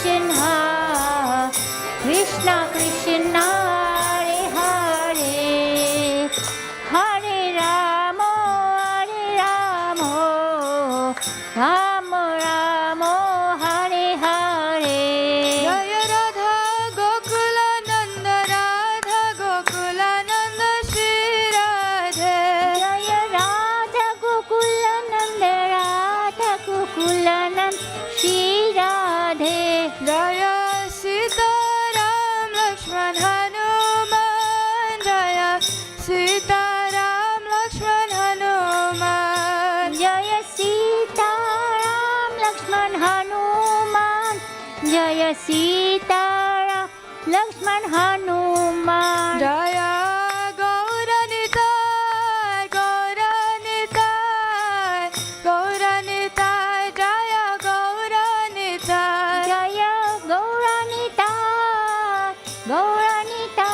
Krishna, Krishna Krishna, Hare Hare, Hare Rama, Rama Rama, Hare Hare. Jaya Radha Gokula Nanda Radha Gokula Nanda Shri Radhe. Jaya Radha Gokula Nanda Radha Gokula Nanda Shri Radhe. Jaya Sita Ram Lakshman Hanuman. Jaya Sita Ram Lakshman Hanuman. Jaya Sita Ram Lakshman Hanuman. Jaya Sita Ram Lakshman Hanuman. Jaya Gauranitai, Gauranitai, Gauranitai, Jaya Gauranitai. Jaya Gauranita, Gauranita,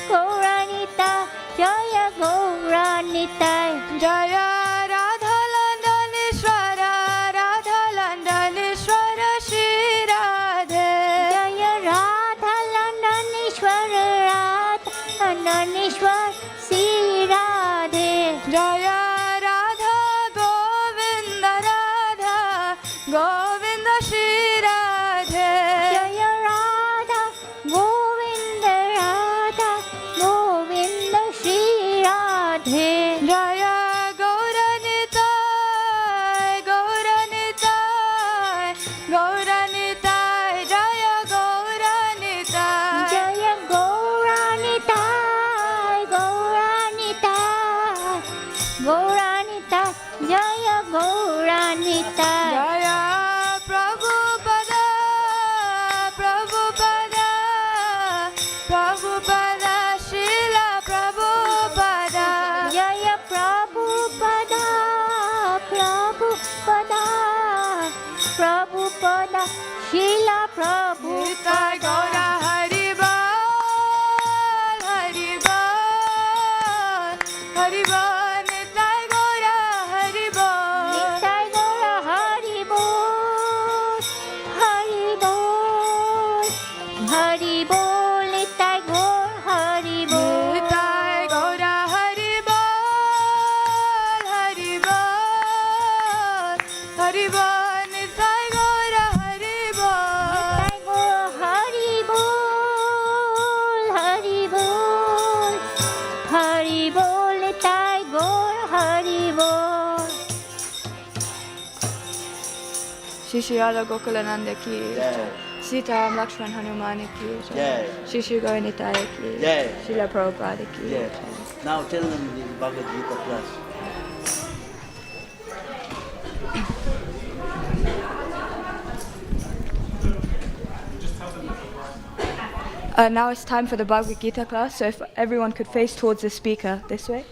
Gauranita, Jaya Gauranita. Jaya Radha Landanishwara, Radha Landanishwara Shri Radhe. Jaya Radha Landanishwar, Radha Landanishwar Shri Radhe. Jaya Radha Govinda, Radha Govinda Shri Radhe. Jaya Radha Govinda, Radha Govinda Shri Radhe. Jaya Gauranitai, Gauranitai, Gauranitai, Jaya Gauranitai. Jaya Gauranita, Gauranita, Gauranita, Jaya Gauranita. Jaya Prabhupada, Prabhupada, Prabhupada, Srila Prabhupada. Jaya Prabhupada, Prabhupada, Prabhupada, Srila Nitai Prabhupada. Gaura Hari Bol, Hari Bol, Hari Bol, Nitai Gaura Hari Bol. Nitai Gaura Hari Bol, Hari Bol, Hari Bol, Nitai Gaur Hari Bol. Nitai Gaura Hari Bol, Hari Bol, Hari Bol, Nitai Gaura Hari Bol. Nitai Gaur Hari Bol, Hari Bol, Hari Bol, Nitai Gaur Hari Bol. Shri Shri Radha Gokulananda ki jai. Sita Ram Lakshman Hanuman ki jai. Jai. Shri Shri Gauranitai ki Jai. Srila Prabhupada ki Yes. jai. Now tell them the Bhagavad Gita class. Now it's time for the Bhagavad Gita class, so if everyone could face towards the speaker this way.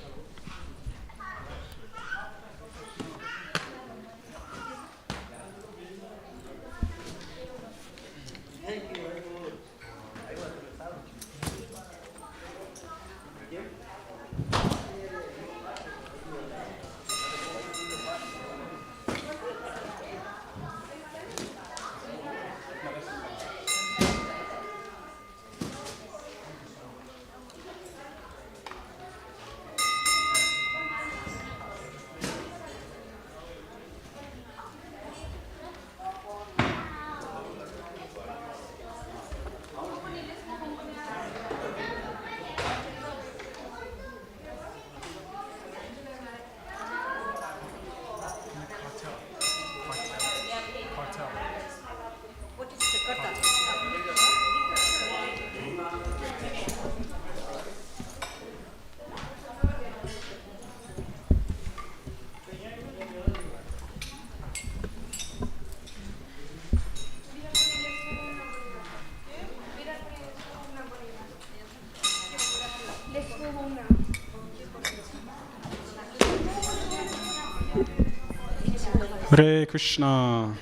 Hare Krishna.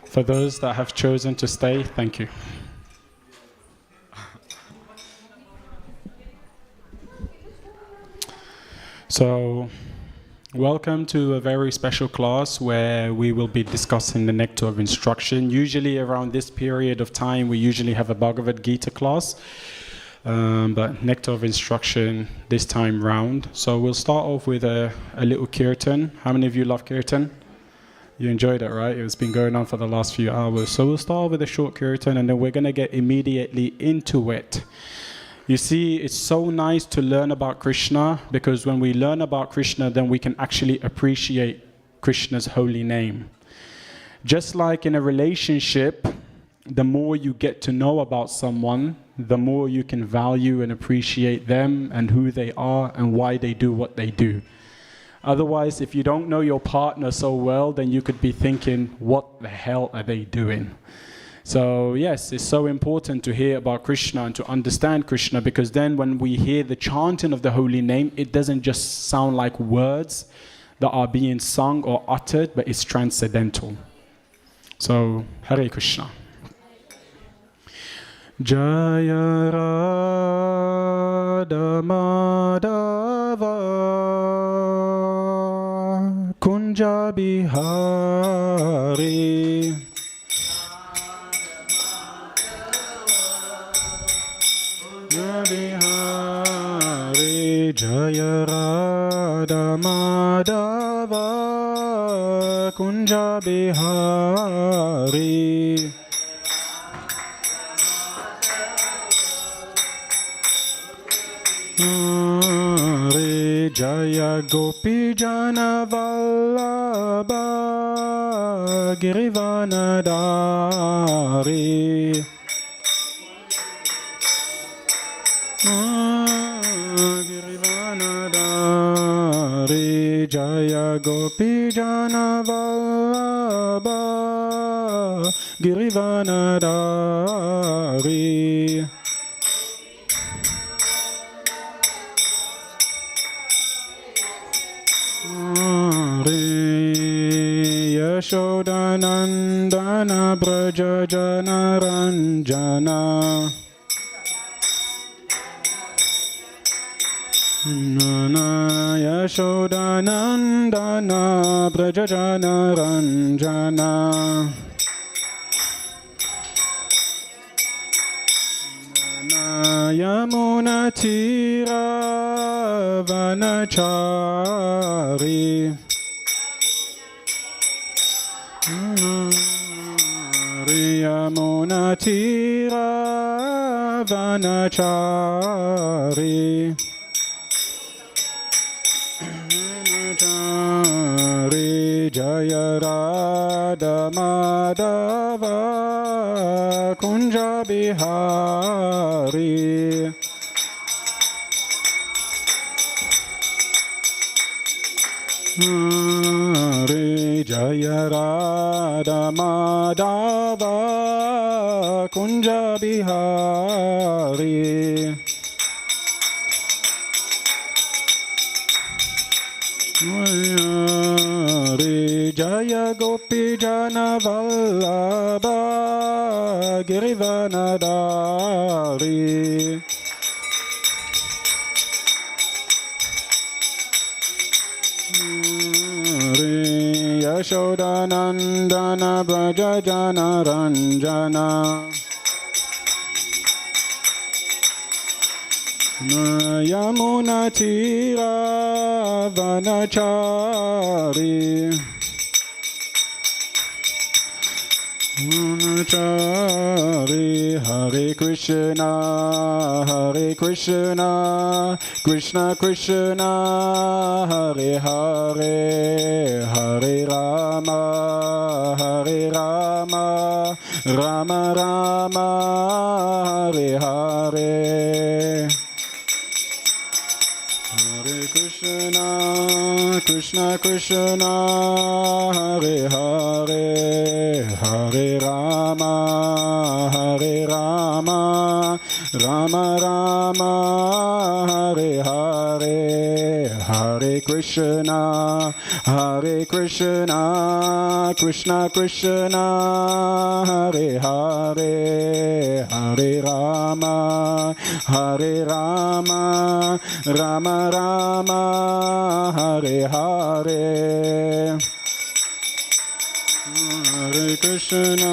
For those that have chosen to stay, thank you. So, Welcome to a very special class where we will be discussing the nectar of instruction. Usually around this period of time, we usually have a Bhagavad Gita class, but nectar of instruction this time round. So we'll start off with a little kirtan. How many of you love kirtan? You enjoyed it, right? It's been going on for the last few hours. So we'll start with a short kirtan and then we're going to get immediately into it. You see, it's so nice to learn about Krishna because when we learn about Krishna, then we can actually appreciate Krishna's holy name. Just like in a relationship, the more you get to know about someone, the more you can value and appreciate them and who they are and why they do what they do. Otherwise, if you don't know your partner so well, then you could be thinking, what the hell are they doing? So yes, it's so important to hear about Krishna and to understand Krishna, because then when we hear the chanting of the holy name, it doesn't just sound like words that are being sung or uttered, but it's transcendental. So, Hare Krishna. Jaya Radha Madhava Kunja Bihari Bihari Jaya Radha Madhava Kunja Bihari Hare Jaya Gopi Jana Vallabha Girivanadari Girivanadari Jaya Gopi Jana Vallabha Girivanadari Yashodanandana Braja Jana Ranjana Nana Yashodanandana Braja Jana Ranjana Nana Yamuna Tira Vanachari Yamuna Tira Vanachari Jaya Radha Madhava Kunja Bihari Hare Jaya Radha Madhava Kunja Bihari Hare Jaya Gopi Jana Vallabha Girivanadari Yashodanandana Braja Jana Ranjana Yamuna Tira Vanachari Vanachari Hare Krishna Hare Krishna Krishna Krishna Hare Hare Hare Rama Hare Rama Rama Rama Hare Hare Hare Krishna Krishna Krishna Hare Hare Hare Rama Hare Rama Rama Rama Hare Hare Hare Hare Krishna, Hare Krishna, Krishna Krishna, Hare Hare, Hare Rama, Hare Rama, Rama Rama, Hare Hare. Hare Krishna,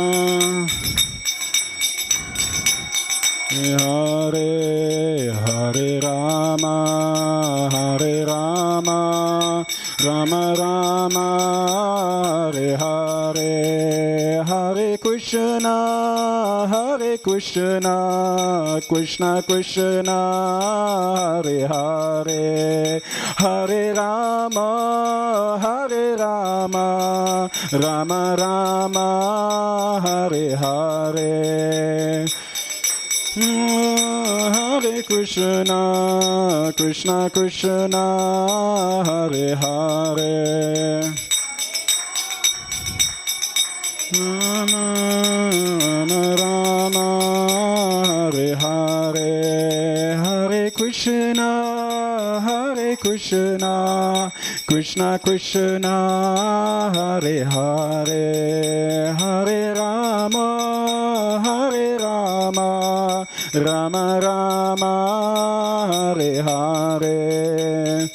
Hare Hare Rama, Hare Rama, Rama Rama, Hare Hare. Hare Krishna, Hare Krishna, Krishna Krishna, Hare Hare, Hare Rama, Hare Rama, Rama Rama, Hare Hare. Hare Krishna, Krishna Krishna, Hare Hare. Rama Rama, Hare Hare. Hare Krishna, Hare Krishna, Krishna Krishna, Hare Hare. Hare Rama, Hare Rama, Rama Rama, Hare Hare.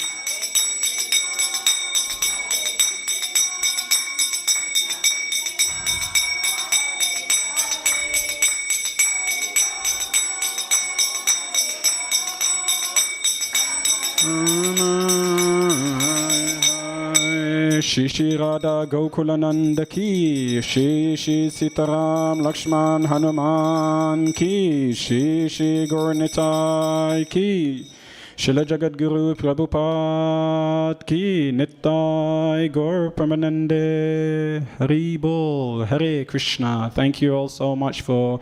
Shri Shri Radha Gokulananda ki, Shri Shri Sitaram Lakshman Hanuman ki, Shri Shri Gaur Nitai ki, Srila Jagat Guru Prabhupada ki, Nitai Gaur Pramanande, Hari Bol, Hare Krishna. Thank you all so much for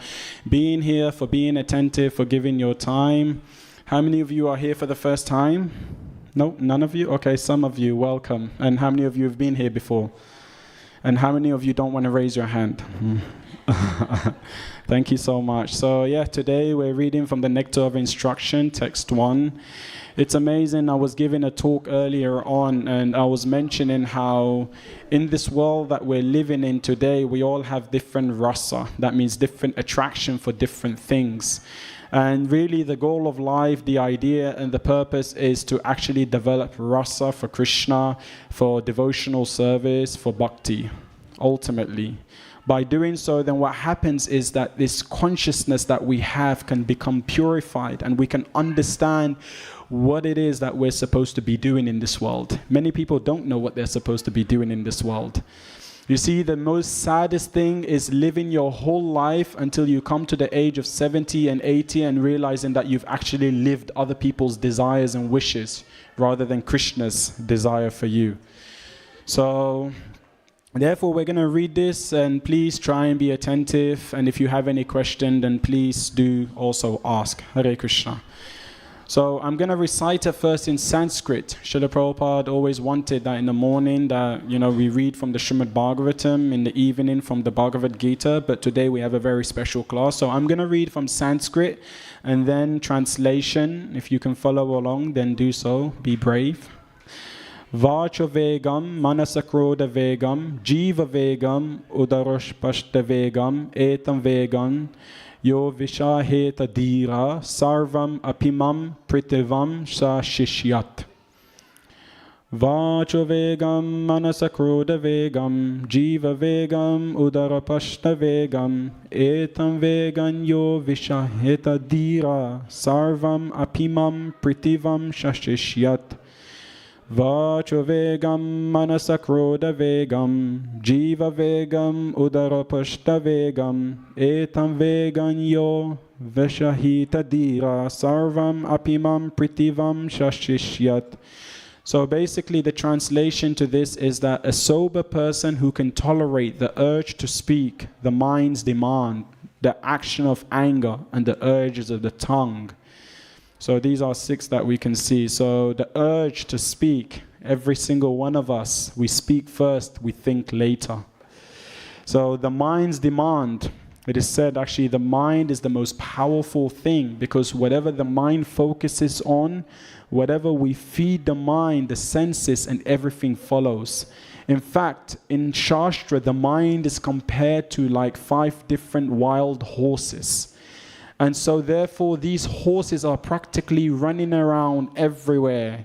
being here, for being attentive, for giving your time. How many of you are here for the first time? No, none of you? Okay, some of you, welcome. And how many of you have been here before? And how many of you don't want to raise your hand? Thank you so much. So yeah, today we're reading from the Nectar of Instruction, text 1. It's amazing. I was giving a talk earlier on and I was mentioning how in this world that we're living in today, we all have different rasa. That means different attraction for different things. And really the goal of life, the idea and the purpose is to actually develop rasa for Krishna, for devotional service, for bhakti, ultimately. By doing so, then what happens is that this consciousness that we have can become purified and we can understand what it is that we're supposed to be doing in this world. Many people don't know what they're supposed to be doing in this world. You see, the most saddest thing is living your whole life until you come to the age of 70 and 80 and realizing that you've actually lived other people's desires and wishes rather than Krishna's desire for you. So, therefore, we're going to read this and please try and be attentive. And if you have any question, then please do also ask. Hare Krishna. So I'm going to recite it first in Sanskrit. Srila Prabhupada always wanted that in the morning that, we read from the Srimad Bhagavatam, in the evening from the Bhagavad Gita, but today we have a very special class. So I'm going to read from Sanskrit and then translation. If you can follow along, then do so. Be brave. Vacha vegam, manasakroda vegam, jiva vegam, udaroshpashta vegam, etam vegam, Yo vishaheta dira sarvam apimam pritivam sa shishyat. Vacho vegam manasakroda vegam jiva vegam udarapashta vegam etam vegan yo vishaheta dira sarvam apimam pritivam sa shishyat. Vacho vegam manasakroda vegam, jiva vegam udarapashta vegam, etam vegan yo veshahita dira sarvam apimam pritivam shashishyat. So basically the translation to this is that a sober person who can tolerate the urge to speak, the mind's demand, the action of anger and the urges of the tongue. So these are 6 that we can see. So the urge to speak, every single one of us, we speak first, we think later. So the mind's demand, It is said actually the mind is the most powerful thing, because whatever the mind focuses on, whatever we feed the mind, the senses and everything follows. In fact, in Shastra, the mind is compared to like 5 different wild horses. And so therefore these horses are practically running around everywhere,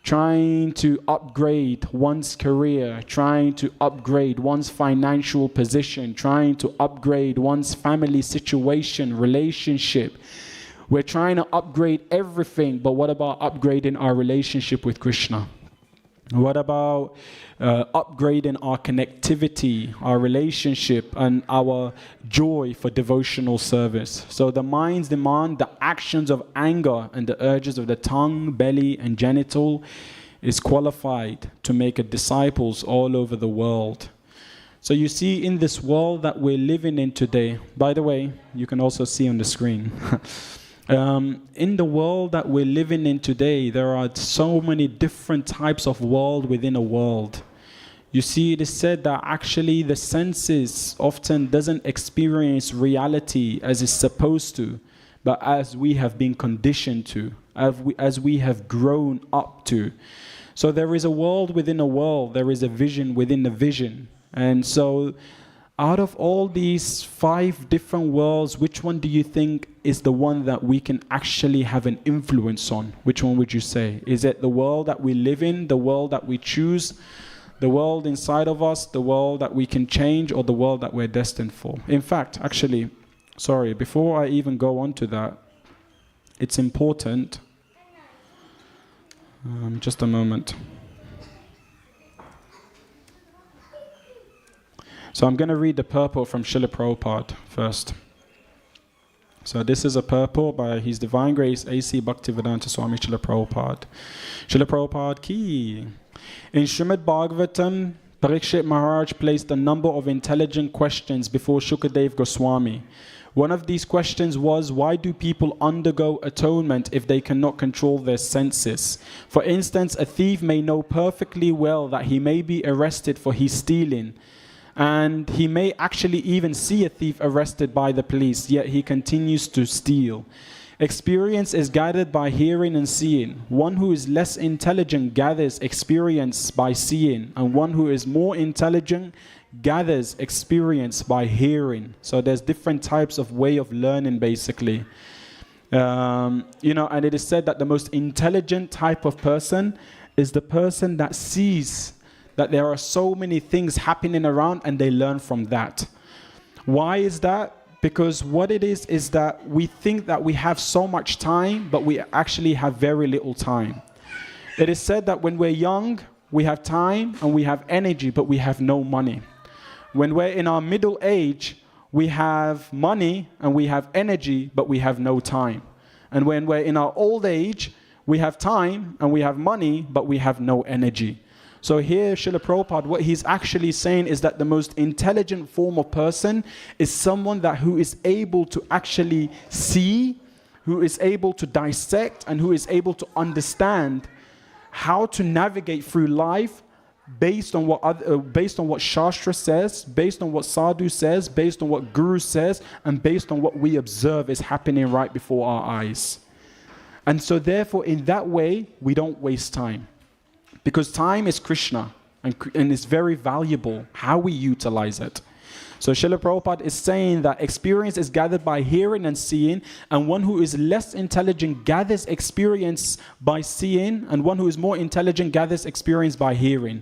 trying to upgrade one's career, trying to upgrade one's financial position, trying to upgrade one's family situation, relationship. We're trying to upgrade everything, but what about upgrading our relationship with Krishna? What about upgrading our connectivity, our relationship, and our joy for devotional service? So the mind's demand, the actions of anger and the urges of the tongue, belly, and genital is qualified to make disciples all over the world. So you see, in this world that we're living in today, by the way, you can also see on the screen, in the world that we're living in today, there are so many different types of world within a world. You see, it is said that actually the senses often doesn't experience reality as it's supposed to, but as we have been conditioned to, as we have grown up to. So there is a world within a world, there is a vision within a vision. And so out of all these 5 different worlds, which one do you think is the one that we can actually have an influence on? Which one would you say? Is it the world that we live in, the world that we choose, the world inside of us, the world that we can change, or the world that we're destined for? In fact, actually, sorry, before I even go on to that, it's important. Just a moment. So I'm going to read the purport from Srila Prabhupada first. So this is a purport by His Divine Grace A.C. Bhaktivedanta Swami Srila Prabhupada. Srila Prabhupada ki. In Srimad Bhagavatam, Parikshit Maharaj placed a number of intelligent questions before Shukadev Goswami. One of these questions was, why do people undergo atonement if they cannot control their senses? For instance, a thief may know perfectly well that he may be arrested for his stealing, and he may actually even see a thief arrested by the police, yet he continues to steal. Experience is gathered by hearing and seeing. One who is less intelligent gathers experience by seeing, and one who is more intelligent gathers experience by hearing. So there's different types of way of learning, basically. And it is said that the most intelligent type of person is the person that sees that there are so many things happening around and they learn from that. Why is that? Because what it is that we think that we have so much time, but we actually have very little time. It is said that when we're young, we have time and we have energy, but we have no money. When we're in our middle age, we have money and we have energy, but we have no time. And when we're in our old age, we have time and we have money, but we have no energy. So here, Srila Prabhupada, what he's actually saying is that the most intelligent form of person is someone who is able to actually see, who is able to dissect, and who is able to understand how to navigate through life based on what Shastra says, based on what Sadhu says, based on what Guru says, and based on what we observe is happening right before our eyes. And so therefore, in that way, we don't waste time. Because time is Krishna, and it's very valuable how we utilize it. So Srila Prabhupada is saying that experience is gathered by hearing and seeing, and one who is less intelligent gathers experience by seeing, and one who is more intelligent gathers experience by hearing.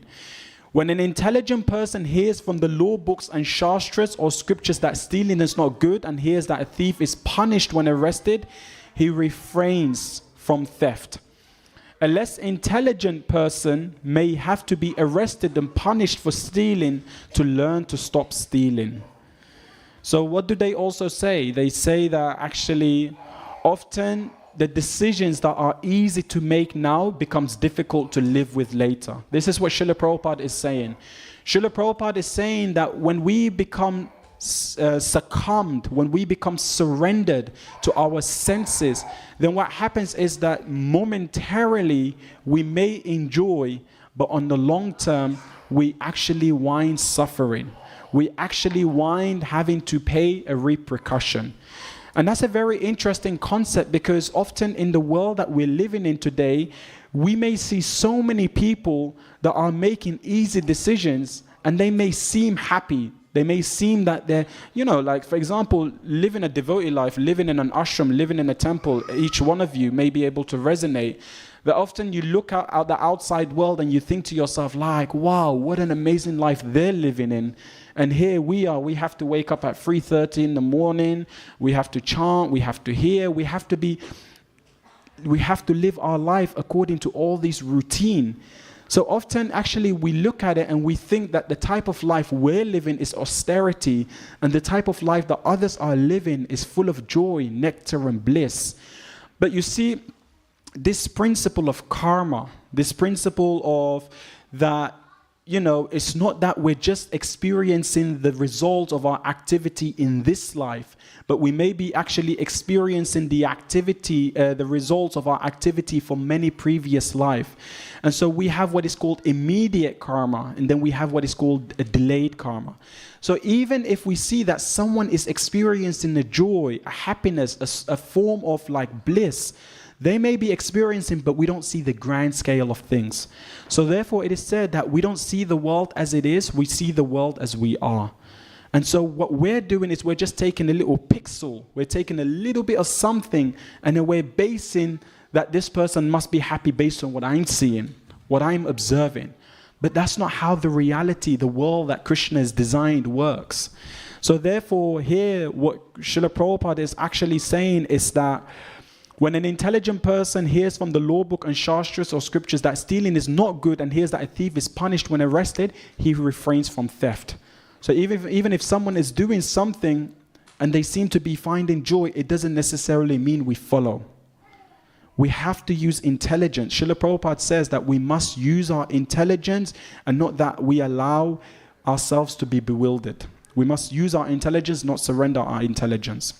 When an intelligent person hears from the law books and shastras or scriptures that stealing is not good, and hears that a thief is punished when arrested, he refrains from theft. A less intelligent person may have to be arrested and punished for stealing to learn to stop stealing. So what do they also say? They say that actually often the decisions that are easy to make now becomes difficult to live with later. This is what Srila Prabhupada is saying. Srila Prabhupada is saying that when we become succumbed, when we become surrendered to our senses, then what happens is that momentarily we may enjoy, but on the long term we actually wind suffering. we actually wind having to pay a repercussion. And that's a very interesting concept, because often in the world that we're living in today, we may see so many people that are making easy decisions, and they may seem happy. They may seem that they're, like, for example, living a devotee life, living in an ashram, living in a temple. Each one of you may be able to resonate. But often you look out the outside world and you think to yourself, like, wow, what an amazing life they're living in. And here we are, we have to wake up at 3:30 in the morning. We have to chant, we have to hear, we have to live our life according to all these routine. So often, actually, we look at it and we think that the type of life we're living is austerity, and the type of life that others are living is full of joy, nectar, and bliss. But you see, this principle of karma, this principle of that, it's not that we're just experiencing the result of our activity in this life, but we may be actually experiencing the activity, the results of our activity from many previous life. And so we have what is called immediate karma, and then we have what is called a delayed karma. So even if we see that someone is experiencing a joy, a happiness, a form of like bliss, they may be experiencing, but we don't see the grand scale of things. So therefore, it is said that we don't see the world as it is, we see the world as we are. And so what we're doing is we're just taking a little pixel, we're taking a little bit of something, and then we're basing that this person must be happy based on what I'm seeing, what I'm observing. But that's not how the reality, the world that Krishna has designed works. So therefore, here, what Srila Prabhupada is actually saying is that when an intelligent person hears from the law book and shastras or scriptures that stealing is not good, and hears that a thief is punished when arrested, he refrains from theft. So even if someone is doing something and they seem to be finding joy, it doesn't necessarily mean we follow. We have to use intelligence. Srila Prabhupada says that we must use our intelligence, and not that we allow ourselves to be bewildered. We must use our intelligence, not surrender our intelligence.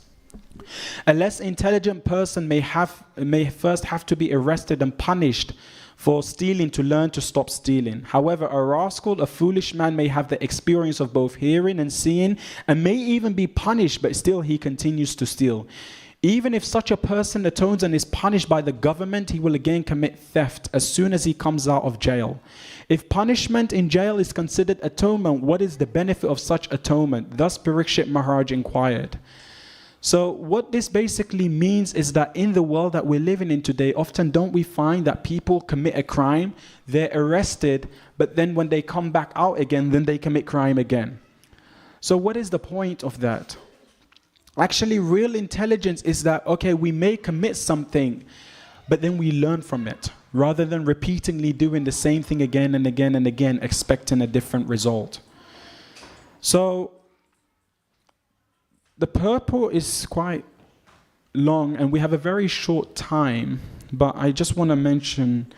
A less intelligent person may first have to be arrested and punished for stealing to learn to stop stealing. However, a rascal, a foolish man, may have the experience of both hearing and seeing, and may even be punished, but still he continues to steal. Even if such a person atones and is punished by the government, he will again commit theft as soon as he comes out of jail. If punishment in jail is considered atonement, what is the benefit of such atonement? Thus Parikshit Maharaj inquired. So what this basically means is that in the world that we're living in today, often don't we find that people commit a crime, they're arrested, but then when they come back out again, then they commit crime again. So what is the point of that? Actually, real intelligence is that, okay, we may commit something, but then we learn from it, rather than repeatedly doing the same thing again and again and again, expecting a different result. So the purport is quite long, and we have a very short time, but I just want to mention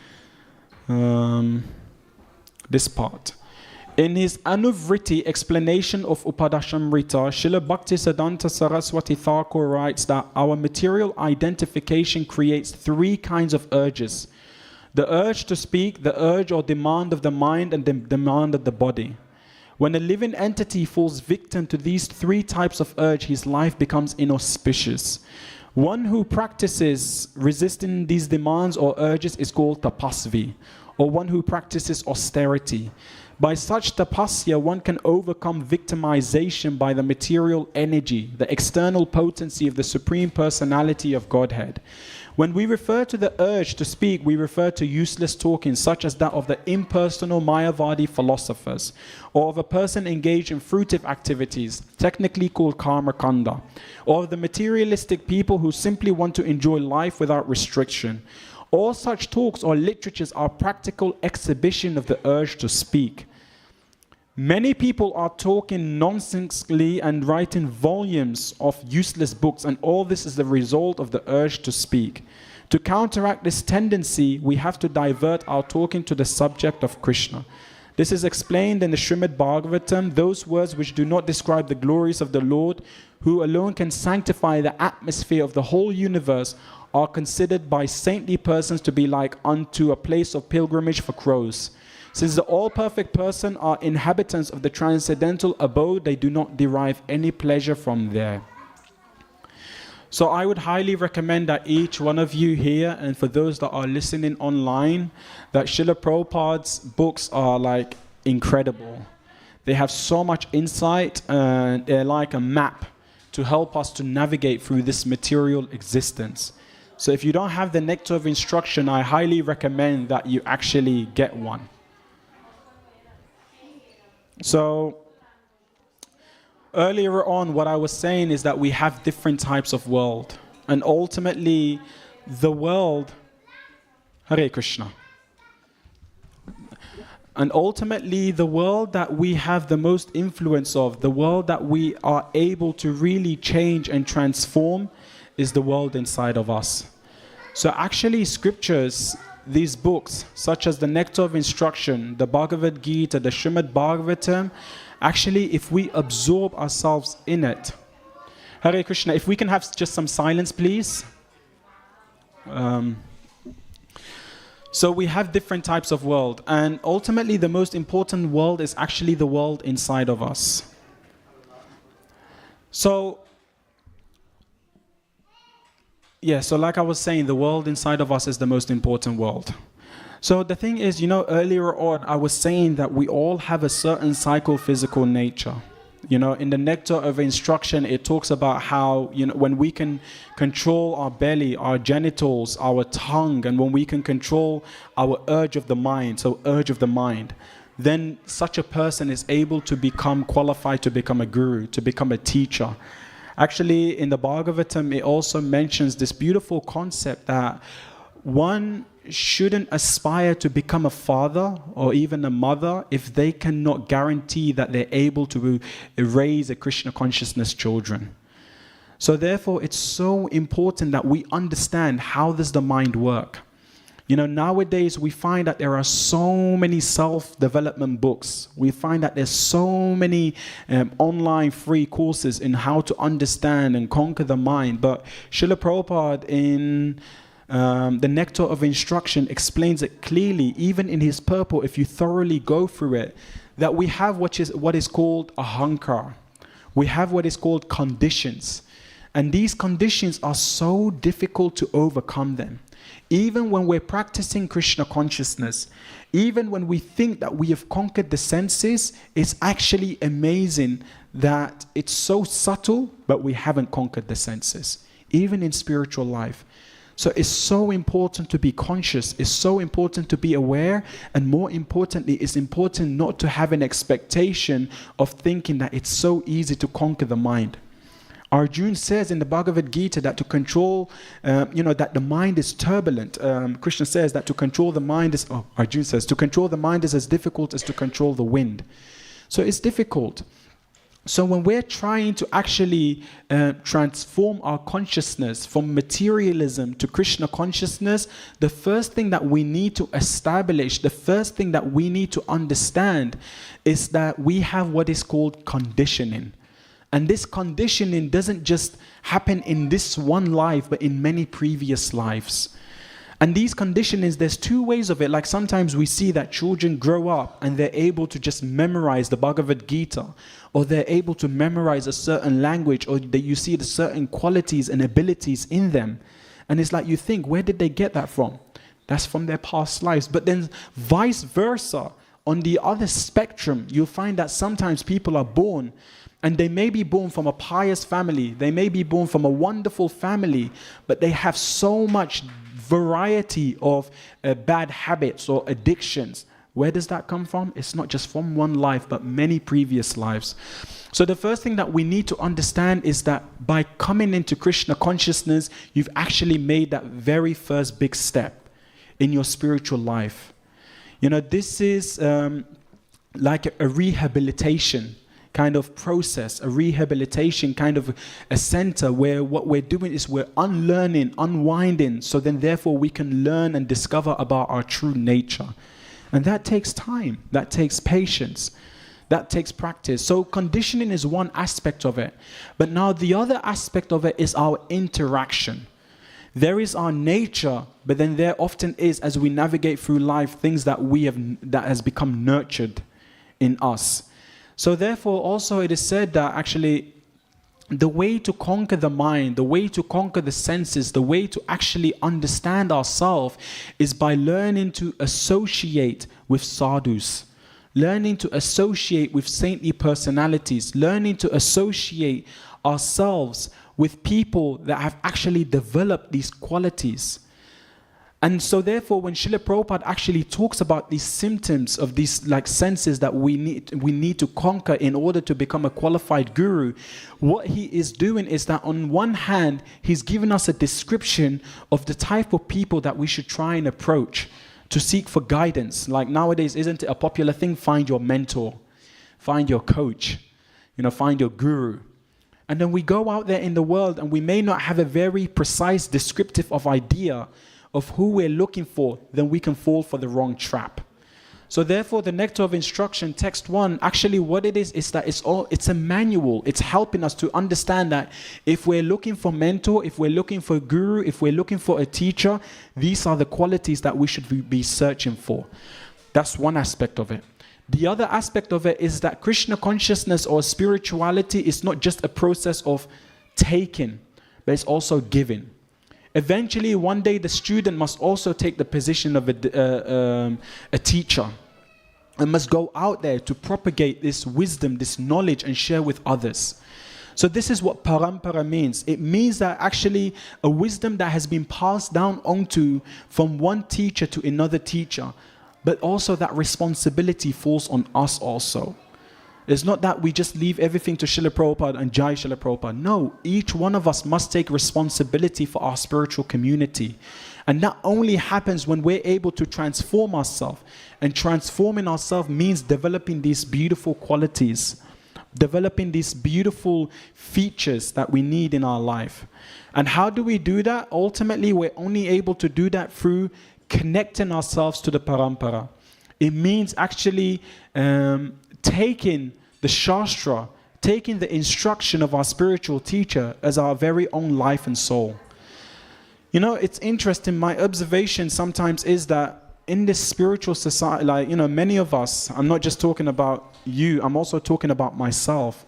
this part. In his Anuvriti explanation of Upadashamrita, Srila Bhaktisiddhanta Saraswati Thakur writes that our material identification creates three kinds of urges: the urge to speak, the urge or demand of the mind, and the demand of the body. When a living entity falls victim to these three types of urge, his life becomes inauspicious. One who practices resisting these demands or urges is called tapasvi, or one who practices austerity. By such tapasya, one can overcome victimization by the material energy, the external potency of the Supreme Personality of Godhead. When we refer to the urge to speak, we refer to useless talking, such as that of the impersonal Mayavadi philosophers, or of a person engaged in fruitive activities, technically called karma kanda, or of the materialistic people who simply want to enjoy life without restriction. All such talks or literatures are practical exhibition of the urge to speak. Many people are talking nonsensely and writing volumes of useless books, and all this is the result of the urge to speak. To counteract this tendency, we have to divert our talking to the subject of Krishna. This is explained in the Srimad Bhagavatam. Those words which do not describe the glories of the Lord, who alone can sanctify the atmosphere of the whole universe, are considered by saintly persons to be like unto a place of pilgrimage for crows. Since the all-perfect person are inhabitants of the transcendental abode, they do not derive any pleasure from there. So I would highly recommend that each one of you here, and for those that are listening online, that Srila Prabhupada's books are like incredible. They have so much insight, and they're like a map to help us to navigate through this material existence. So if you don't have the Nectar of Instruction, I highly recommend that you actually get one. So earlier on, what I was saying is that we have different types of world. And ultimately, the world... Hare Krishna. And ultimately, the world that we have the most influence of, the world that we are able to really change and transform, is the world inside of us. So actually, scriptures, these books, such as the Nectar of Instruction, the Bhagavad Gita, the Srimad Bhagavatam, actually, if we absorb ourselves in it. Hare Krishna, if we can have just some silence, please. So we have different types of world, and ultimately the most important world is actually the world inside of us. So, so like I was saying, the world inside of us is the most important world. So the thing is, earlier on I was saying that we all have a certain psychophysical nature. In the Nectar of Instruction, it talks about how, when we can control our belly, our genitals, our tongue, and when we can control our urge of the mind, then such a person is able to become qualified to become a guru, to become a teacher. Actually, in the Bhagavatam, it also mentions this beautiful concept that one shouldn't aspire to become a father or even a mother if they cannot guarantee that they're able to raise a Krishna consciousness children. So therefore, it's so important that we understand how does the mind work. Nowadays we find that there are so many self-development books. We find that there's so many online free courses in how to understand and conquer the mind. But Srila Prabhupada in the Nectar of Instruction explains it clearly, even in his purport, if you thoroughly go through it, that we have what is called ahankar. We have what is called conditions. And these conditions are so difficult to overcome them. Even when we're practicing Krishna consciousness, even when we think that we have conquered the senses, it's actually amazing that it's so subtle, but we haven't conquered the senses, even in spiritual life. So it's so important to be conscious, it's so important to be aware, and more importantly, it's important not to have an expectation of thinking that it's so easy to conquer the mind. Arjuna says in the Bhagavad Gita that to control, that the mind is turbulent. Krishna says that to control the mind is, Arjuna says, to control the mind is as difficult as to control the wind. So it's difficult. So when we're trying to actually transform our consciousness from materialism to Krishna consciousness, the first thing that we need to establish, the first thing that we need to understand is that we have what is called conditioning. And this conditioning doesn't just happen in this one life, but in many previous lives. And these conditionings, there's two ways of it. Like sometimes we see that children grow up and they're able to just memorize the Bhagavad Gita, or they're able to memorize a certain language, or that you see the certain qualities and abilities in them. And it's like you think, where did they get that from? That's from their past lives. But then vice versa, on the other spectrum, you'll find that sometimes people are born and they may be born from a pious family, they may be born from a wonderful family, but they have so much variety of bad habits or addictions. Where does that come from? It's not just from one life, but many previous lives. So the first thing that we need to understand is that by coming into Krishna consciousness, you've actually made that very first big step in your spiritual life. This is like a rehabilitation kind of process, a rehabilitation kind of a center where what we're doing is we're unlearning, unwinding, so then therefore we can learn and discover about our true nature. And that takes time, that takes patience, that takes practice. So conditioning is one aspect of it. But now the other aspect of it is our interaction. There is our nature, but then there often is, as we navigate through life, things that has become nurtured in us. So therefore, also it is said that actually the way to conquer the mind, the way to conquer the senses, the way to actually understand ourselves is by learning to associate with sadhus, learning to associate with saintly personalities, learning to associate ourselves with people that have actually developed these qualities. And so therefore, when Srila Prabhupada actually talks about these symptoms of these like senses that we need to conquer in order to become a qualified guru, what he is doing is that on one hand, he's given us a description of the type of people that we should try and approach to seek for guidance. Like nowadays, isn't it a popular thing? Find your mentor, find your coach, find your guru. And then we go out there in the world and we may not have a very precise descriptive of idea of who we're looking for, then we can fall for the wrong trap. So therefore, the Nectar of Instruction, text 1, actually what it is that it's a manual. It's helping us to understand that if we're looking for mentor, if we're looking for a guru, if we're looking for a teacher, these are the qualities that we should be searching for. That's one aspect of it. The other aspect of it is that Krishna consciousness or spirituality is not just a process of taking, but it's also giving. Eventually, one day, the student must also take the position of a teacher and must go out there to propagate this wisdom, this knowledge, and share with others. So this is what parampara means. It means that actually a wisdom that has been passed down onto from one teacher to another teacher, but also that responsibility falls on us also. It's not that we just leave everything to Srila Prabhupada and Jai Srila Prabhupada. No, each one of us must take responsibility for our spiritual community. And that only happens when we're able to transform ourselves. And transforming ourselves means developing these beautiful qualities, developing these beautiful features that we need in our life. And how do we do that? Ultimately, we're only able to do that through connecting ourselves to the parampara. It means actually taking the Shastra, taking the instruction of our spiritual teacher as our very own life and soul. It's interesting, my observation sometimes is that in this spiritual society, many of us, I'm not just talking about you, I'm also talking about myself,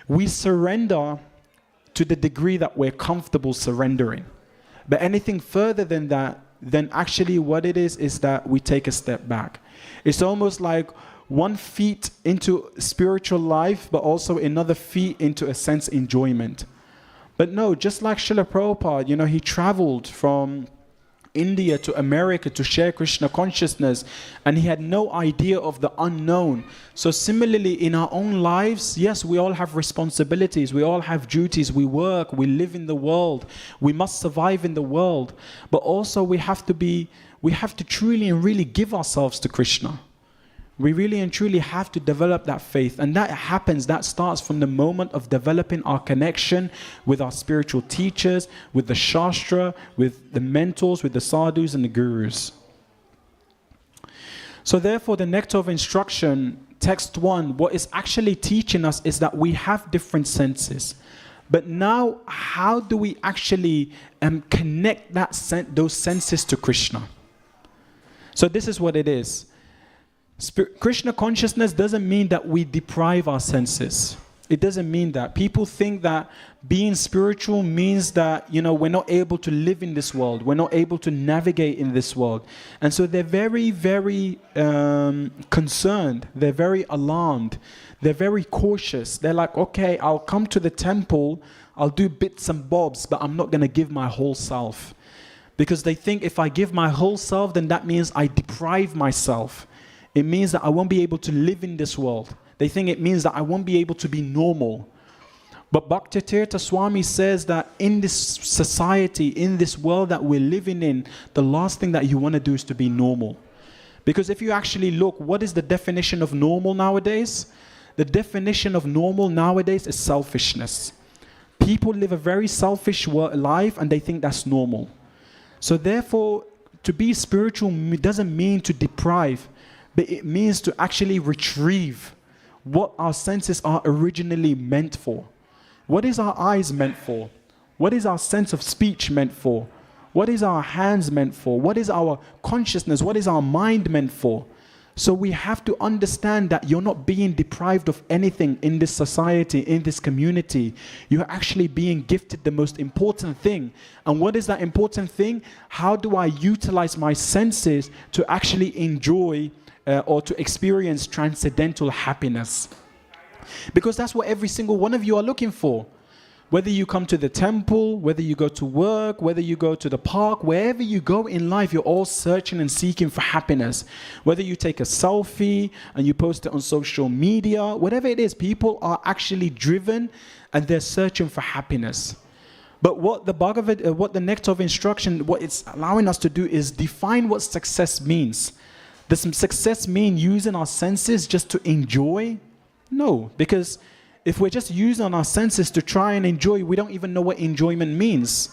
we surrender to the degree that we're comfortable surrendering. But anything further than that, then actually what it is that we take a step back. It's almost like 1 feet into spiritual life, but also another feet into a sense enjoyment. But no, just like Srila Prabhupada, he traveled from India to America to share Krishna consciousness, and he had no idea of the unknown. So similarly, in our own lives, yes, we all have responsibilities, we all have duties, we work, we live in the world, we must survive in the world, but also we have to truly and really give ourselves to Krishna. We really and truly have to develop that faith. And that starts from the moment of developing our connection with our spiritual teachers, with the Shastra, with the mentors, with the sadhus and the gurus. So therefore, the Nectar of Instruction, text 1, what is actually teaching us is that we have different senses. But now, how do we actually connect those senses to Krishna? So this is what it is. Krishna consciousness doesn't mean that we deprive our senses. It doesn't mean that. People think that being spiritual means that, we're not able to live in this world. We're not able to navigate in this world. And so they're very, very concerned. They're very alarmed. They're very cautious. They're like, okay, I'll come to the temple. I'll do bits and bobs, but I'm not going to give my whole self. Because they think if I give my whole self, then that means I deprive myself. It means that I won't be able to live in this world. They think it means that I won't be able to be normal. But Bhaktivedanta Swami says that in this society, in this world that we're living in, the last thing that you want to do is to be normal. Because if you actually look, what is the definition of normal nowadays? The definition of normal nowadays is selfishness. People live a very selfish life and they think that's normal. So therefore, to be spiritual doesn't mean to deprive, but it means to actually retrieve what our senses are originally meant for. What is our eyes meant for? What is our sense of speech meant for? What is our hands meant for? What is our consciousness? What is our mind meant for? So we have to understand that you're not being deprived of anything in this society, in this community. You're actually being gifted the most important thing. And what is that important thing? How do I utilize my senses to actually enjoy or to experience transcendental happiness? Because that's what every single one of you are looking for. Whether you come to the temple, whether you go to work, whether you go to the park, wherever you go in life, you're all searching and seeking for happiness. Whether you take a selfie and you post it on social media, whatever it is, people are actually driven and they're searching for happiness. But what the Nectar of Instruction, what it's allowing us to do is define what success means. Does success mean using our senses just to enjoy? No, because if we're just using our senses to try and enjoy, we don't even know what enjoyment means.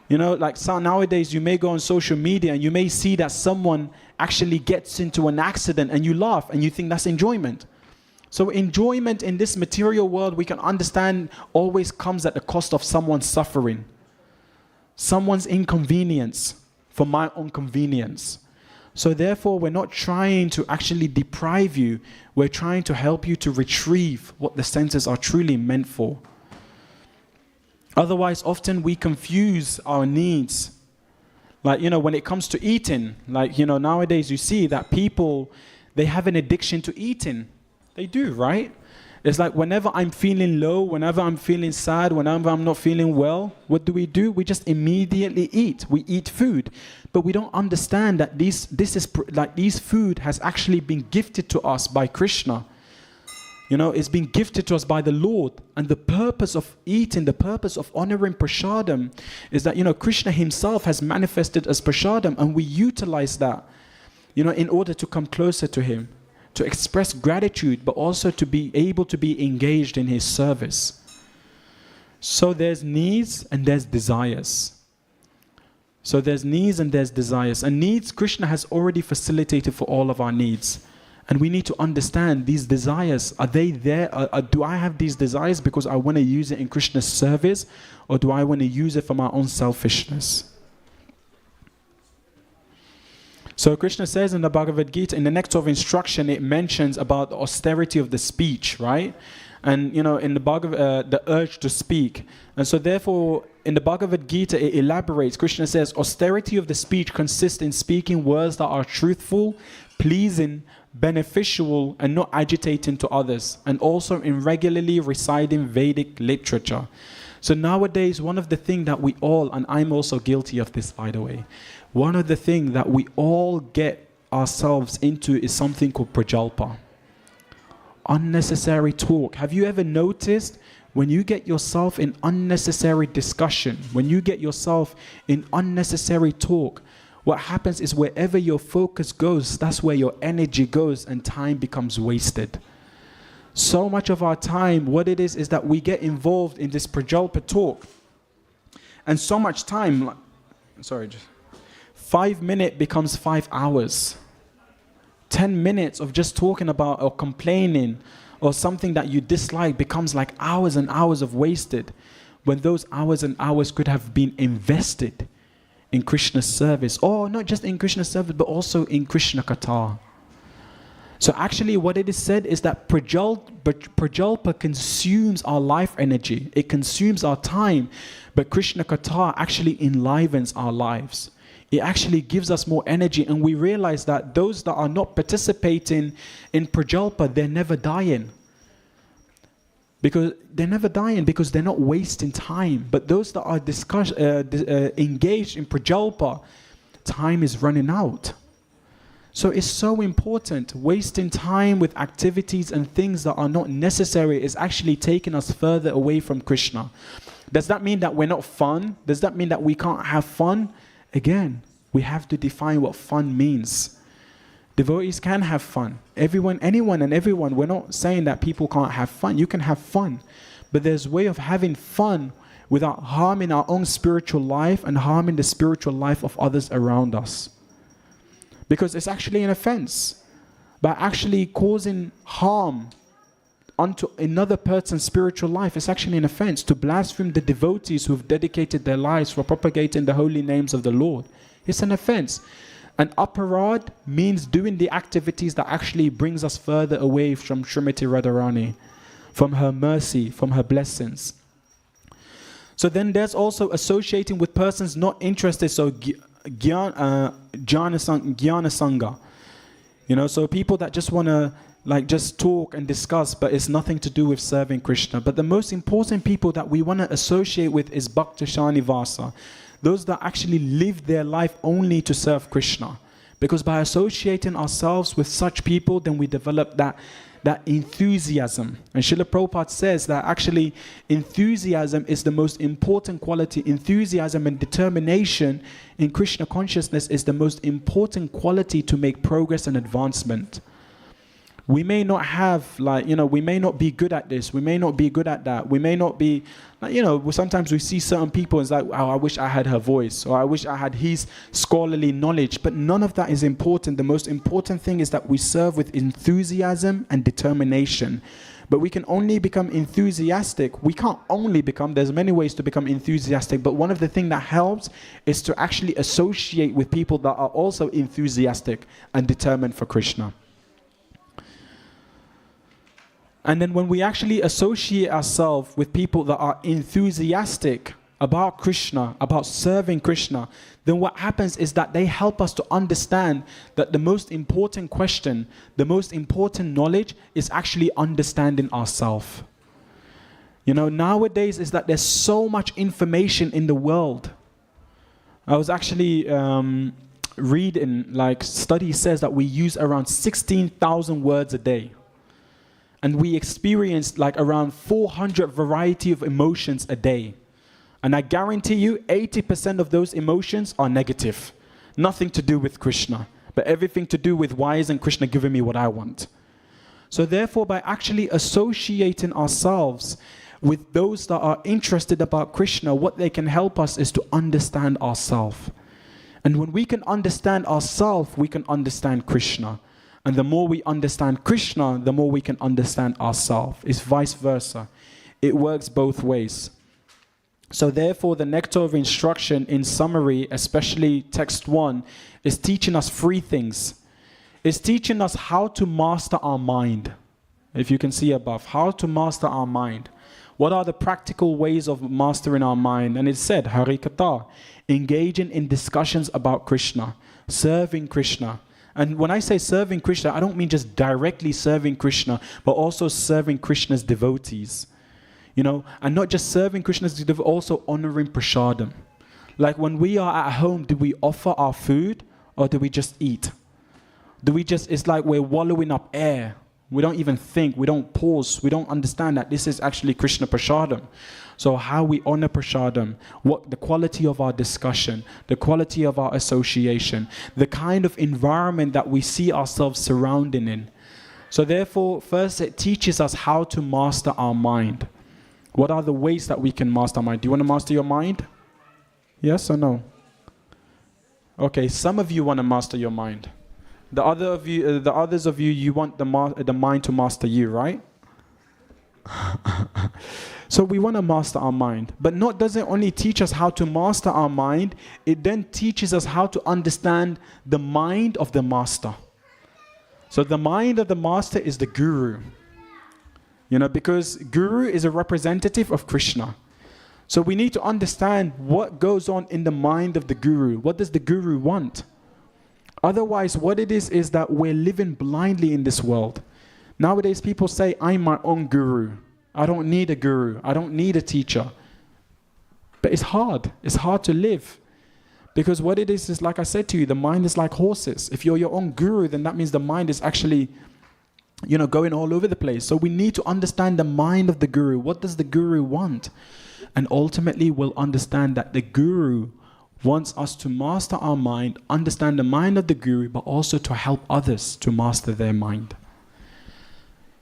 You know, like so nowadays you may go on social media and you may see that someone actually gets into an accident and you laugh and you think that's enjoyment. So enjoyment in this material world, we can understand, always comes at the cost of someone's suffering, someone's inconvenience for my own convenience. So therefore, we're not trying to actually deprive you. We're trying to help you to retrieve what the senses are truly meant for. Otherwise, often we confuse our needs. Like, you know, when it comes to eating, like, you know, nowadays you see that people, they have an addiction to eating. They do, right? It's like whenever I'm feeling low, whenever I'm feeling sad, whenever I'm not feeling well, what do? We just immediately eat. We eat food. But we don't understand that these food has actually been gifted to us by Krishna. You know, it's been gifted to us by the Lord. And the purpose of eating, the purpose of honoring prasadam is that, you know, Krishna himself has manifested as prasadam, and we utilize that, you know, in order to come closer to him, to express gratitude, but also to be able to be engaged in his service. So there's needs and there's desires. So there's needs and there's desires. And needs, Krishna has already facilitated for all of our needs. And we need to understand these desires. Are they there? Do I have these desires because I want to use it in Krishna's service? Or do I want to use it for my own selfishness? So Krishna says in the Bhagavad Gita, in the Nectar of Instruction, it mentions about the austerity of the speech, right? And, you know, in the the urge to speak. And so therefore, in the Bhagavad Gita, it elaborates. Krishna says, austerity of the speech consists in speaking words that are truthful, pleasing, beneficial, and not agitating to others, and also in regularly reciting Vedic literature. So nowadays, one of the things that we all, and I'm also guilty of this, by the way, one of the things that we all get ourselves into is something called prajalpa. Unnecessary talk. Have you ever noticed when you get yourself in unnecessary discussion, when you get yourself in unnecessary talk, what happens is wherever your focus goes, that's where your energy goes and time becomes wasted. So much of our time, what it is that we get involved in this prajalpa talk. And so much time, 5 minutes becomes 5 hours. 10 minutes of just talking about or complaining or something that you dislike becomes like hours and hours of wasted, when those hours and hours could have been invested in Krishna's service, or not just in Krishna's service, but also in Krishna Katha. So actually what it is said is that prajalpa consumes our life energy. It consumes our time, but Krishna Katha actually enlivens our lives. It actually gives us more energy, and we realize that those that are not participating in prajalpa, they're never dying. Because they're not wasting time. But those that are engaged in prajalpa, time is running out. So it's so important. Wasting time with activities and things that are not necessary is actually taking us further away from Krishna. Does that mean that we're not fun? Does that mean that we can't have fun? Again, we have to define what fun means. Devotees can have fun. Anyone and everyone. We're not saying that people can't have fun. You can have fun. But there's a way of having fun without harming our own spiritual life and harming the spiritual life of others around us. Because it's actually an offense. By actually causing harm unto another person's spiritual life is actually an offense. To blaspheme the devotees who have dedicated their lives for propagating the holy names of the Lord, it's an offense. And aparad means doing the activities that actually brings us further away from Srimati Radharani, from her mercy, from her blessings. So then there's also associating with persons not interested, so jnana sangha. You know, so people that just want to just talk and discuss, but it's nothing to do with serving Krishna. But the most important people that we want to associate with is Bhakta Shanivasa. Those that actually live their life only to serve Krishna. Because by associating ourselves with such people, then we develop that enthusiasm. And Srila Prabhupada says that actually enthusiasm is the most important quality. Enthusiasm and determination in Krishna consciousness is the most important quality to make progress and advancement. We may not have, we may not be good at this. We may not be good at that. We may not be, sometimes we see certain people, it's like, oh, I wish I had her voice, or I wish I had his scholarly knowledge. But none of that is important. The most important thing is that we serve with enthusiasm and determination. But we can only become enthusiastic. We can't only become, there's many ways to become enthusiastic, but one of the things that helps is to actually associate with people that are also enthusiastic and determined for Krishna. And then when we actually associate ourselves with people that are enthusiastic about Krishna, about serving Krishna, then what happens is that they help us to understand that the most important question, the most important knowledge is actually understanding ourselves. Nowadays is that there's so much information in the world. I was actually reading, study says that we use around 16,000 words a day. And we experience around 400 variety of emotions a day. And I guarantee you 80% of those emotions are negative. Nothing to do with Krishna, but everything to do with why isn't Krishna giving me what I want. So therefore, by actually associating ourselves with those that are interested about Krishna, what they can help us is to understand ourselves. And when we can understand ourselves, we can understand Krishna. And the more we understand Krishna, the more we can understand ourselves. It's vice versa. It works both ways. So therefore, the nectar of instruction in summary, especially text 1, is teaching us 3 things. It's teaching us how to master our mind. If you can see above, how to master our mind. What are the practical ways of mastering our mind? And it said, Harikatha, engaging in discussions about Krishna, serving Krishna. And when I say serving Krishna, I don't mean just directly serving Krishna, but also serving Krishna's devotees. And not just serving Krishna's devotees, also honoring prasadam. Like when we are at home, do we offer our food or do we just eat? It's like we're wallowing up air. We don't even think, we don't pause, we don't understand that this is actually Krishna prasadam. So how we honor prasadam, what the quality of our discussion, the quality of our association, the kind of environment that we see ourselves surrounding in. So therefore, first it teaches us how to master our mind. What are the ways that we can master our mind? Do you want to master your mind? Yes or no? Okay, some of you want to master your mind. The others of you, you want the mind to master you, right? So we want to master our mind. But doesn't only teach us how to master our mind, it then teaches us how to understand the mind of the master. So the mind of the master is the guru. Because guru is a representative of Krishna. So we need to understand what goes on in the mind of the guru. What does the guru want? Otherwise, what it is that we're living blindly in this world. Nowadays, people say, I'm my own guru. I don't need a guru. I don't need a teacher. But it's hard. It's hard to live. Because what it is like I said to you, the mind is like horses. If you're your own guru, then that means the mind is actually, going all over the place. So we need to understand the mind of the guru. What does the guru want? And ultimately, we'll understand that the guru wants us to master our mind, understand the mind of the guru, but also to help others to master their mind.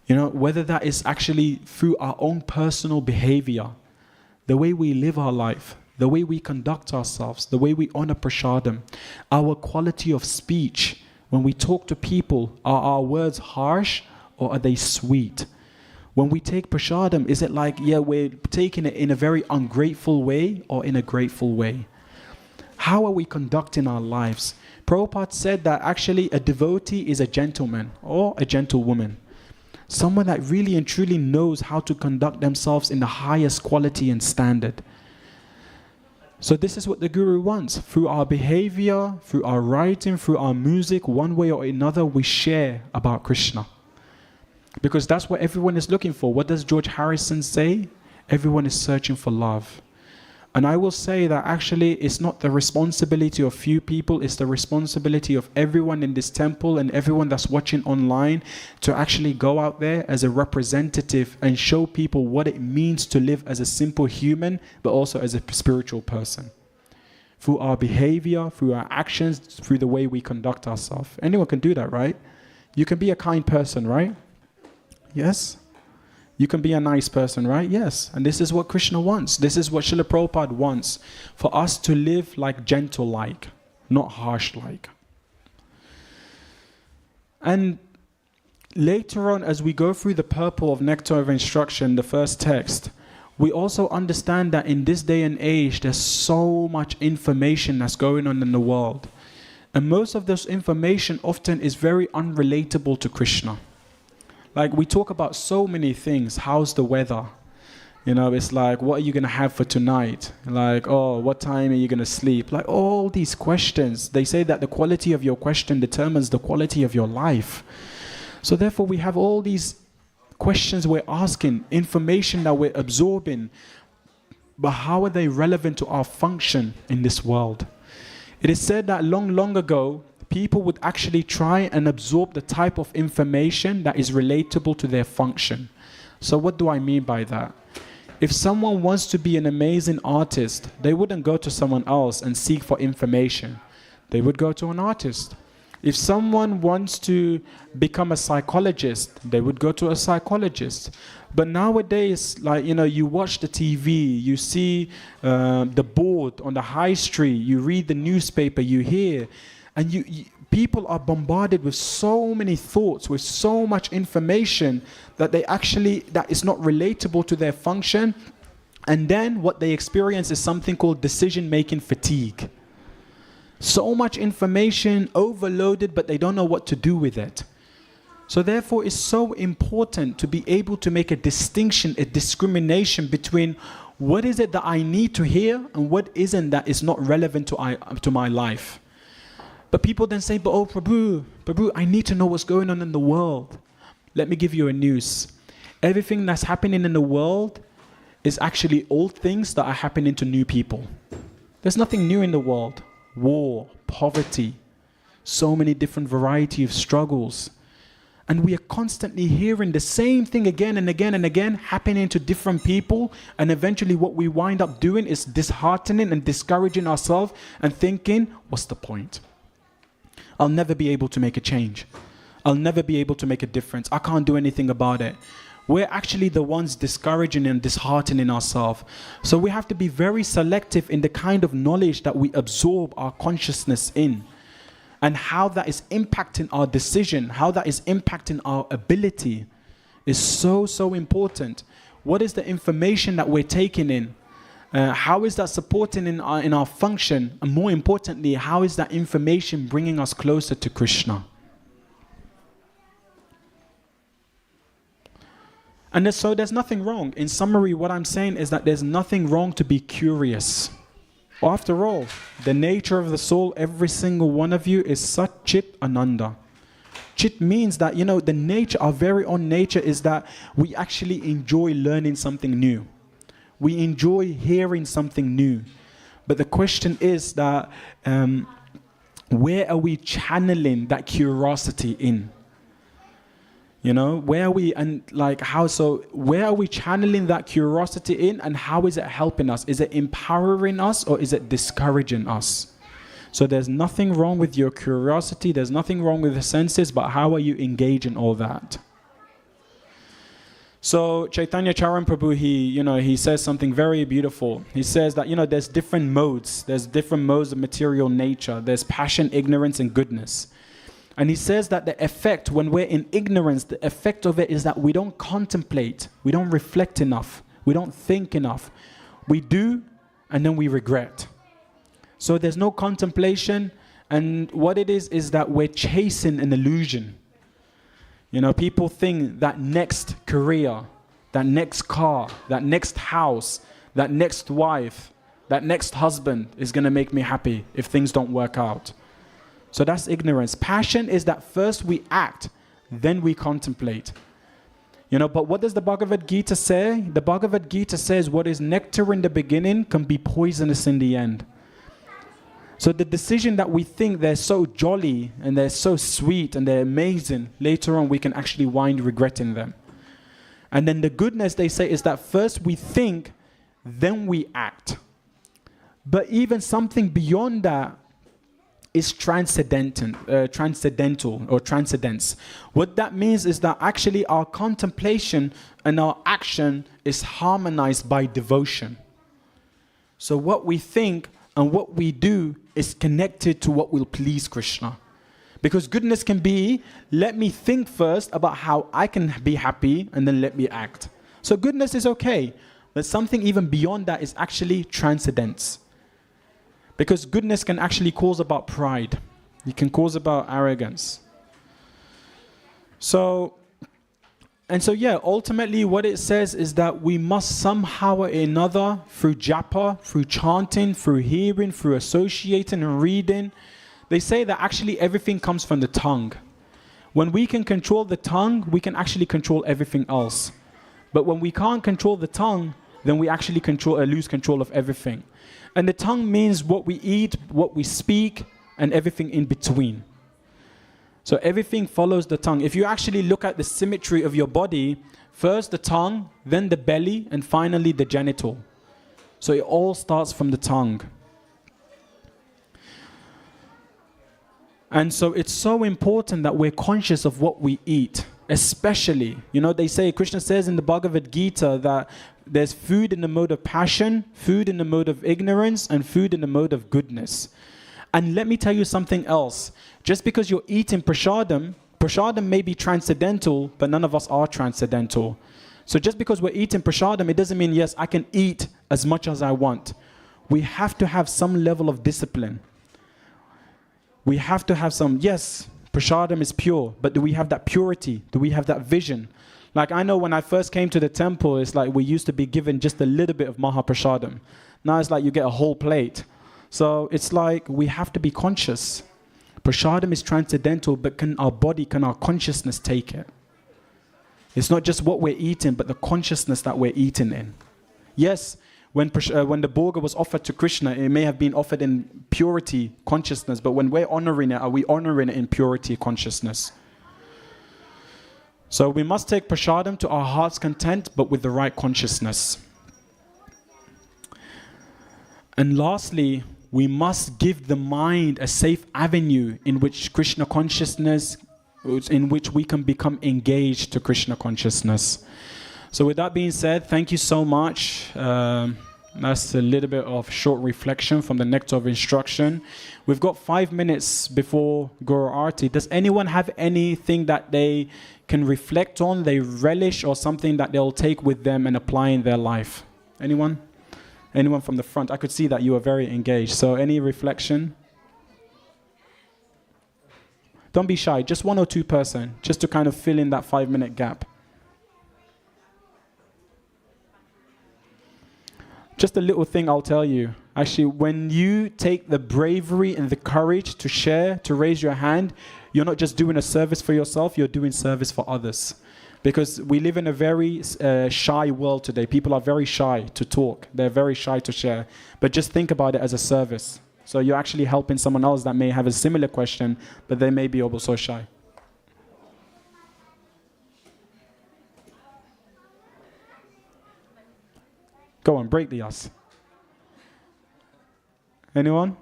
Whether that is actually through our own personal behavior, the way we live our life, the way we conduct ourselves, the way we honor prasadam, our quality of speech. When we talk to people, are our words harsh or are they sweet? When we take prashadam, is it like, yeah, we're taking it in a very ungrateful way or in a grateful way? How are we conducting our lives? Prabhupada said that actually a devotee is a gentleman or a gentlewoman. Someone that really and truly knows how to conduct themselves in the highest quality and standard. So this is what the Guru wants. Through our behavior, through our writing, through our music, one way or another, we share about Krishna. Because that's what everyone is looking for. What does George Harrison say? Everyone is searching for love. And I will say that actually it's not the responsibility of few people, it's the responsibility of everyone in this temple and everyone that's watching online to actually go out there as a representative and show people what it means to live as a simple human, but also as a spiritual person. Through our behavior, through our actions, through the way we conduct ourselves. Anyone can do that, right? You can be a kind person, right? Yes? You can be a nice person, right? Yes. And this is what Krishna wants. This is what Srila Prabhupada wants. For us to live like gentle-like, not harsh-like. And later on, as we go through the purple of Nectar of Instruction, the first text, we also understand that in this day and age, there's so much information that's going on in the world. And most of this information often is very unrelatable to Krishna. Like, we talk about so many things. How's the weather? You know, it's like, what are you going to have for tonight? Like, oh, what time are you going to sleep? Like, all these questions. They say that the quality of your question determines the quality of your life. So therefore, we have all these questions we're asking, information that we're absorbing. But how are they relevant to our function in this world? It is said that long ago, people would actually try and absorb the type of information that is relatable to their function. So what do I mean by that? If someone wants to be an amazing artist, they wouldn't go to someone else and seek for information. They would go to an artist. If someone wants to become a psychologist, they would go to a psychologist. But nowadays, like, you know, you watch the TV, you see the board on the high street, you read the newspaper, you hear, and people are bombarded with so many thoughts, with so much information that that is not relatable to their function. And then what they experience is something called decision-making fatigue. So much information, overloaded, but they don't know what to do with it. So therefore, it's so important to be able to make a distinction, a discrimination between what is it that I need to hear and what isn't that is not relevant to my life. But people then say, but oh, Prabhu, I need to know what's going on in the world. Let me give you a news. Everything that's happening in the world is actually old things that are happening to new people. There's nothing new in the world. War, poverty, so many different variety of struggles. And we are constantly hearing the same thing again and again and again happening to different people. And eventually what we wind up doing is disheartening and discouraging ourselves and thinking, what's the point? I'll never be able to make a change. I'll never be able to make a difference. I can't do anything about it. We're actually the ones discouraging and disheartening ourselves. So we have to be very selective in the kind of knowledge that we absorb our consciousness in, and how that is impacting our decision, how that is impacting our ability is so important. What is the information that we're taking in? How is that supporting in our function? And more importantly, how is that information bringing us closer to Krishna? And so there's nothing wrong. In summary, what I'm saying is that there's nothing wrong to be curious. After all, the nature of the soul, every single one of you is Sat Chit Ananda. Chit means that, you know, the nature, our very own nature is that we actually enjoy learning something new. We enjoy hearing something new. But the question is that where are we channeling that curiosity in? You know, where are we, and like how, so where are we channeling that curiosity in, and how is it helping us? Is it empowering us or is it discouraging us? So there's nothing wrong with your curiosity, there's nothing wrong with the senses, but how are you engaging all that? So Chaitanya Charan Prabhu, he says something very beautiful. He says that, you know, there's different modes. There's different modes of material nature. There's passion, ignorance, and goodness. And he says that the effect, when we're in ignorance, the effect of it is that we don't contemplate, we don't reflect enough, we don't think enough. We do, and then we regret. So there's no contemplation, and what it is that we're chasing an illusion. You know, people think that next career, that next car, that next house, that next wife, that next husband is going to make me happy if things don't work out. So that's ignorance. Passion is that first we act, then we contemplate. You know, but what does the Bhagavad Gita say? The Bhagavad Gita says what is nectar in the beginning can be poisonous in the end. So the decision that we think they're so jolly and they're so sweet and they're amazing, later on we can actually wind regretting them. And then the goodness, they say, is that first we think, then we act. But even something beyond that is transcendental or transcendence. What that means is that actually our contemplation and our action is harmonized by devotion. So what we think and what we do is connected to what will please Krishna. Because goodness can be, let me think first about how I can be happy and then let me act. So goodness is okay, but something even beyond that is actually transcendence. Because goodness can actually cause about pride. It can cause about arrogance. So yeah, ultimately what it says is that we must somehow or another, through japa, through chanting, through hearing, through associating and reading, they say that actually everything comes from the tongue. When we can control the tongue, we can actually control everything else. But when we can't control the tongue, then we actually lose control of everything. And the tongue means what we eat, what we speak, and everything in between. So everything follows the tongue. If you actually look at the symmetry of your body, first the tongue, then the belly, and finally the genital. So it all starts from the tongue. And so it's so important that we're conscious of what we eat. Especially, you know, they say, Krishna says in the Bhagavad Gita that there's food in the mode of passion, food in the mode of ignorance, and food in the mode of goodness. And let me tell you something else. Just because you're eating prasadam may be transcendental, but none of us are transcendental. So just because we're eating prasadam, it doesn't mean, yes, I can eat as much as I want. We have to have some level of discipline. We have to have some, yes, prasadam is pure, but do we have that purity? Do we have that vision? Like I know when I first came to the temple, it's like we used to be given just a little bit of Mahaprasadam. Now it's like you get a whole plate. So it's like we have to be conscious. Prasadam is transcendental, but can our consciousness take it? It's not just what we're eating, but the consciousness that we're eating in. Yes, when the bhoga was offered to Krishna, it may have been offered in purity, consciousness, but when we're honoring it, are we honoring it in purity, consciousness? So we must take prasadam to our heart's content, but with the right consciousness. And lastly, we must give the mind a safe avenue in which Krishna consciousness, in which we can become engaged to Krishna consciousness. So with that being said, thank you so much. That's a little bit of short reflection from the Nectar of Instruction. We've got 5 minutes before Guru Arti. Does anyone have anything that they can reflect on, they relish, or something that they'll take with them and apply in their life? Anyone? Anyone from the front? I could see that you are very engaged. So any reflection? Don't be shy. Just 1 or 2 person, just to kind of fill in that 5-minute gap. Just a little thing I'll tell you. Actually, when you take the bravery and the courage to share, to raise your hand, you're not just doing a service for yourself, you're doing service for others. Because we live in a very shy world today. People are very shy to talk. They're very shy to share. But just think about it as a service. So you're actually helping someone else that may have a similar question, but they may be also shy. Go on, break the ice. Anyone?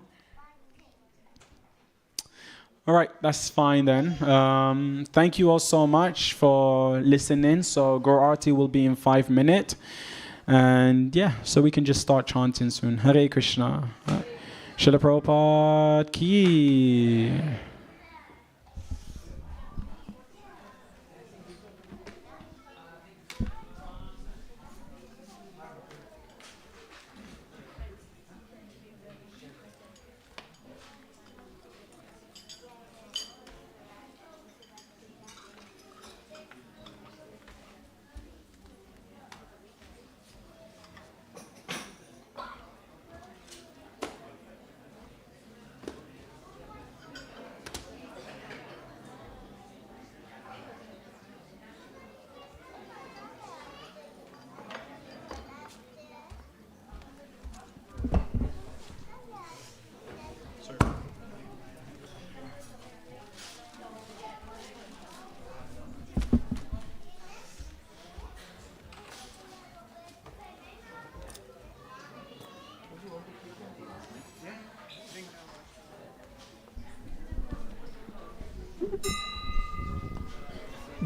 All right, that's fine then. Thank you all so much for listening. So Guru Arti will be in 5 minutes. And yeah, so we can just start chanting soon. Hare Krishna. Srila Prabhupada ki.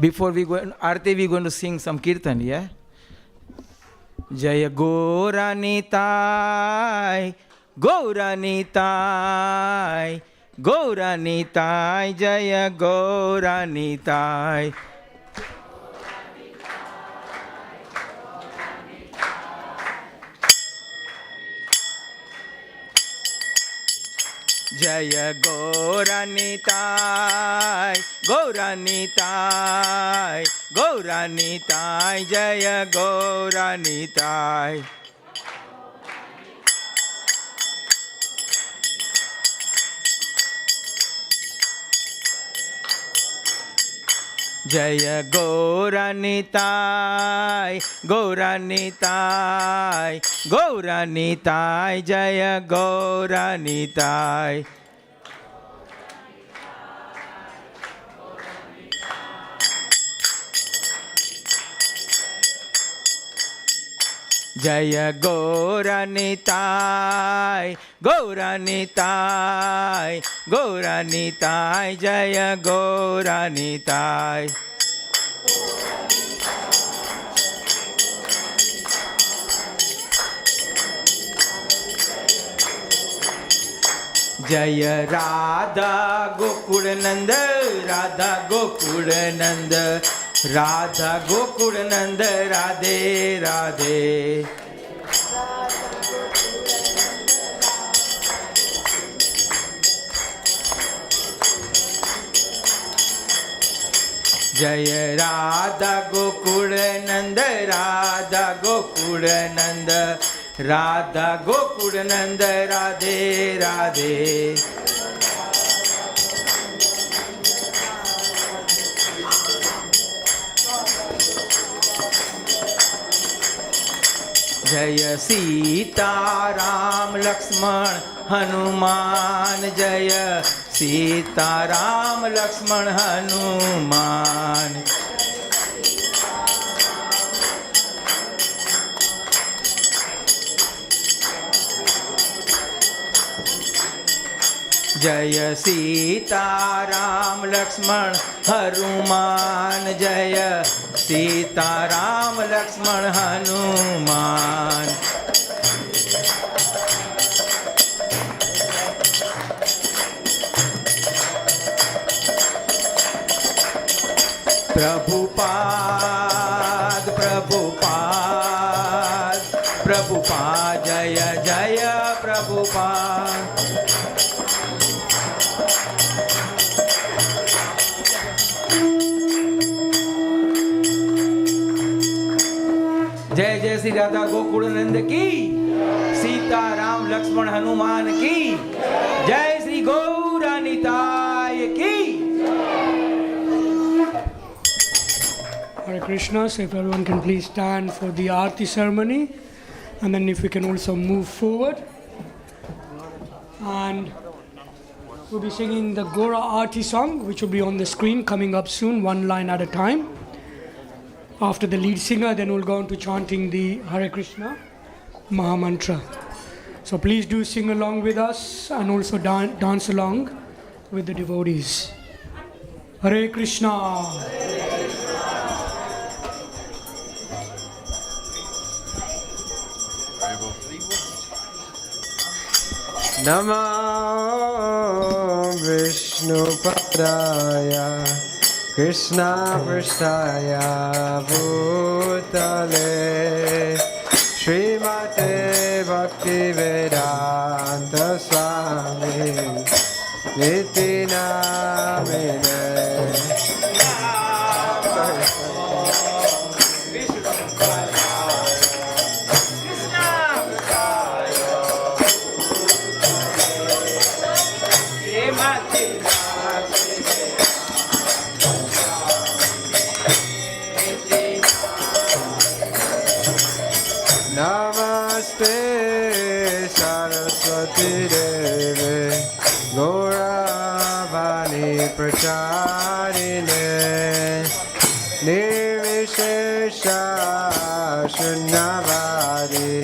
Before we go Arti, we're going to sing some kirtan, yeah? Jaya Gauranitai, Gauranitai, Gauranitai, Jaya Gauranitai. Jaya Gauranitai, Gauranitai, Gauranitai, Jaya Gauranitai. Jaya Gauranitai, Gauranitai, Gauranitai, Jaya Gauranitai. Jaya Gauranitai, Gauranitai, Gauranitai, Jaya Gauranitai. Jaya Radha Gokulananda, Radha Gokulananda, Radha Gokulananda, Radhe Radhe. Jaya Radha Gokulananda, Radha Gokulananda, Radha Gokulananda, Radhe Radhe. Jaya Sita Ram Lakshman Hanuman, Jaya Sita Ram Lakshman Hanuman. Jaya Sita Ram Lakshman Hanuman, Jaya Sita Ram Lakshman Hanuman. Prabhupada, Prabhupada, Prabhupada, Jaya Jaya Prabhupada. जय जय श्री राधा गोकुल नंद की, सीता राम लक्ष्मण हनुमान की, जय श्री गौरानिताय की. Hare Krishna. So if everyone can please stand for the Aarti ceremony, and then if we can also move forward. And we'll be singing the Gora Aarti song, which will be on the screen coming up soon, one line at a time. After the lead singer, then we'll go on to chanting the Hare Krishna Maha Mantra. So please do sing along with us and also dance along with the devotees. Hare Krishna. Namo Vishnu Padaya Krishna Prasthaya Bhutale Srimate Bhaktivedanta Swami Niti Namine. Namaste Saraswati Deve Gauravani Pracharine Nirvishesha Shunyavadi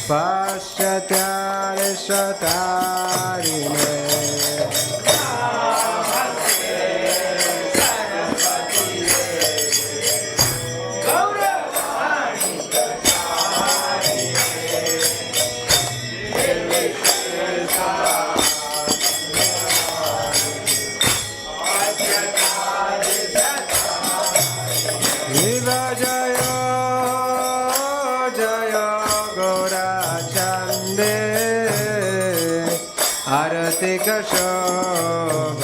Paschatyare Shatarine. Shiva Jaya Jaya Gora Chande Arati Kasho